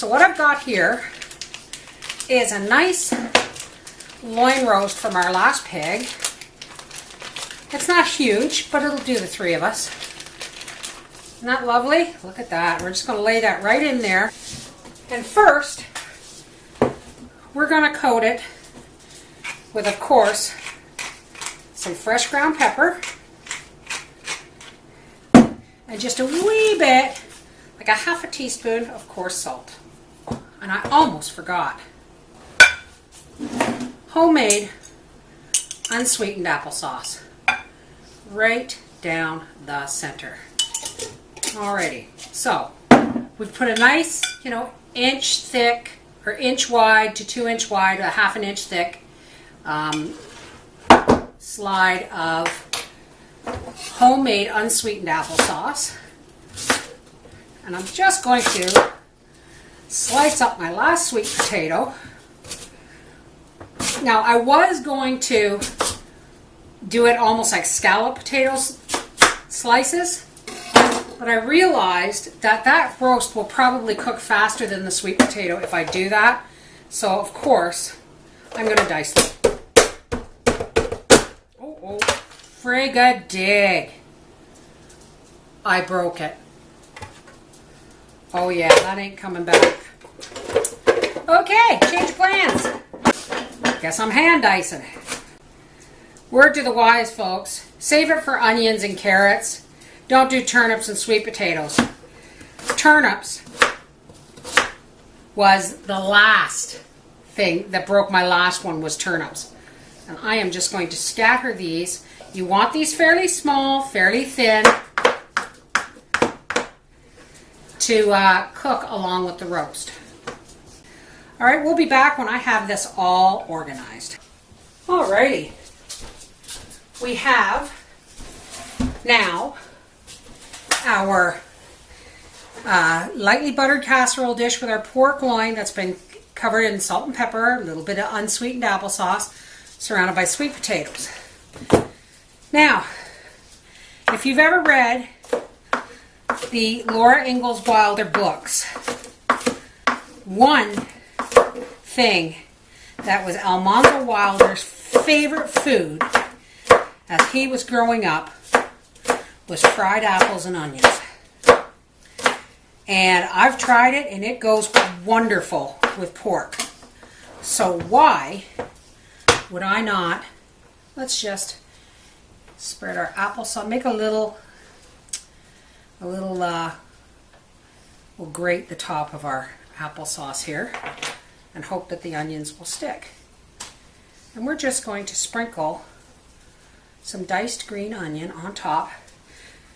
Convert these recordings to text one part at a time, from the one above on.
So what I've got here is a nice loin roast from our last pig. It's not huge, but it'll do the three of us. Isn't that lovely? Look at that. We're just going to lay that right in there. And first, we're going to coat it with, of course, some fresh ground pepper. And just a wee bit, like a half a teaspoon of coarse salt. And I almost forgot. Homemade, unsweetened applesauce. Right down the center. Alrighty, so we've put a nice, inch thick or inch wide to 2 inch wide, a half an inch thick slide of homemade unsweetened applesauce. And I'm just going to slice up my last sweet potato. Now I was going to do it almost like scallop potatoes slices, but I realized that that roast will probably cook faster than the sweet potato if I do that. So of course I'm going to dice them. Oh, frig-a-dig. I broke it. Oh yeah, that ain't coming back. Okay, change plans. Guess I'm hand dicing. Word to the wise, folks. Save it for onions and carrots. Don't do turnips and sweet potatoes. Turnips was the last thing that broke my last one, was turnips. And I am just going to scatter these. You want these fairly small, fairly thin, to cook along with the roast. Alright, we'll be back when I have this all organized. Alrighty. We have now our lightly buttered casserole dish with our pork loin that's been covered in salt and pepper, a little bit of unsweetened applesauce, surrounded by sweet potatoes. Now, if you've ever read the Laura Ingalls Wilder books, one thing that was Almanzo Wilder's favorite food as he was growing up was fried apples and onions. And I've tried it and it goes wonderful with pork. So why would I not? Let's just spread our applesauce, make we'll grate the top of our applesauce here and hope that the onions will stick. And we're just going to sprinkle some diced green onion on top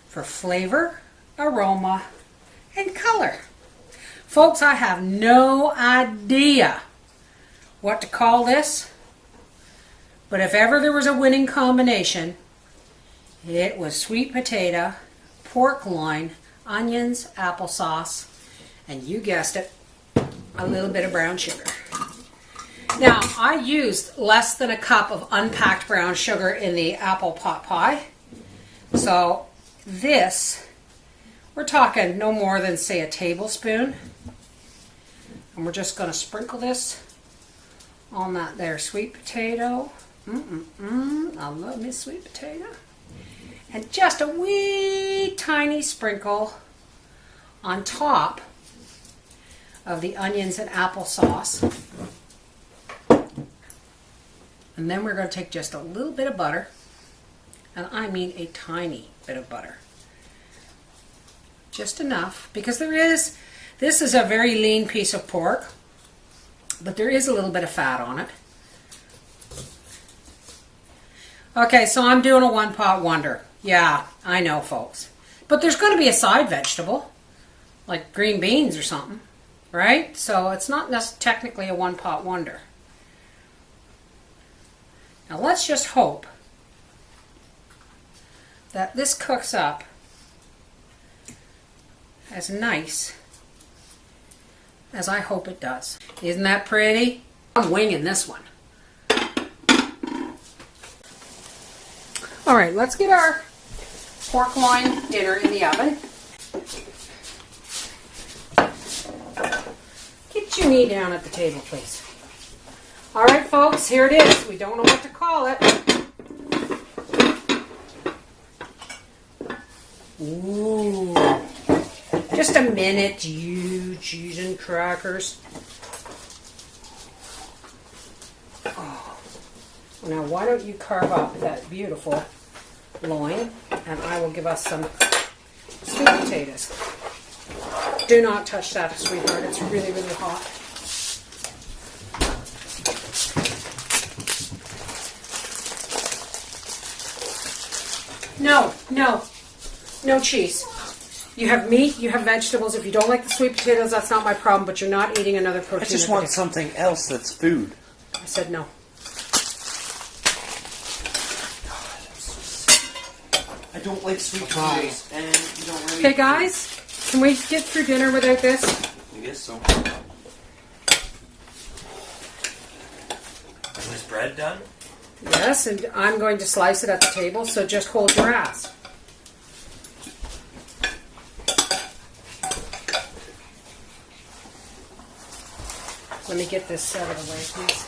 for flavor, aroma, and color. Folks, I have no idea what to call this, but if ever there was a winning combination, it was sweet potato, pork loin, onions, applesauce, and you guessed it, a little bit of brown sugar. Now, I used less than a cup of unpacked brown sugar in the apple pot pie. So this, we're talking no more than, say, a tablespoon. And we're just going to sprinkle this on that there sweet potato. I love me sweet potato. And just a wee tiny sprinkle on top of the onions and applesauce. And then we're going to take just a little bit of butter, and I mean a tiny bit of butter. Just enough, because this is a very lean piece of pork, but there is a little bit of fat on it. Okay, so I'm doing a one-pot wonder. Yeah, I know, folks. But there's going to be a side vegetable, like green beans or something, right? So it's not technically a one-pot wonder. Now let's just hope that this cooks up as nice as I hope it does. Isn't that pretty? I'm winging this one. All right, let's get our pork loin dinner in the oven. Put your knee down at the table, please. All right, folks, here it is. We don't know what to call it. Ooh. Just a minute, you cheese and crackers. Oh. Now, why don't you carve up that beautiful loin, and I will give us some sweet potatoes. Do not touch that, sweetheart. It's really, really hot. No cheese. You have meat, you have vegetables. If you don't like the sweet potatoes, that's not my problem, but you're not eating another protein. I just want something else that's food. I said no. I don't like sweet potatoes, and you don't really... Okay, guys, can we get through dinner without this? I guess so. Is this bread done? Yes, and I'm going to slice it at the table, so just hold your ass. Let me get this out of the way, please.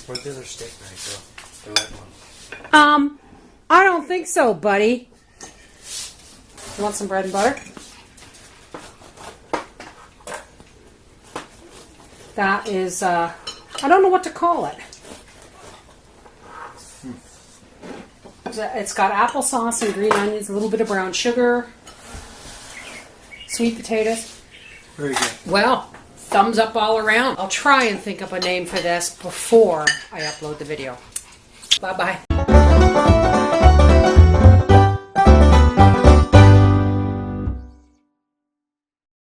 Where's the other steak knife, girl? The red one. I don't think so, buddy. You want some bread and butter? That is, I don't know what to call it. It's got applesauce and green onions, a little bit of brown sugar, sweet potatoes. Very good. Well, thumbs up all around. I'll try and think up a name for this before I upload the video. Bye-bye.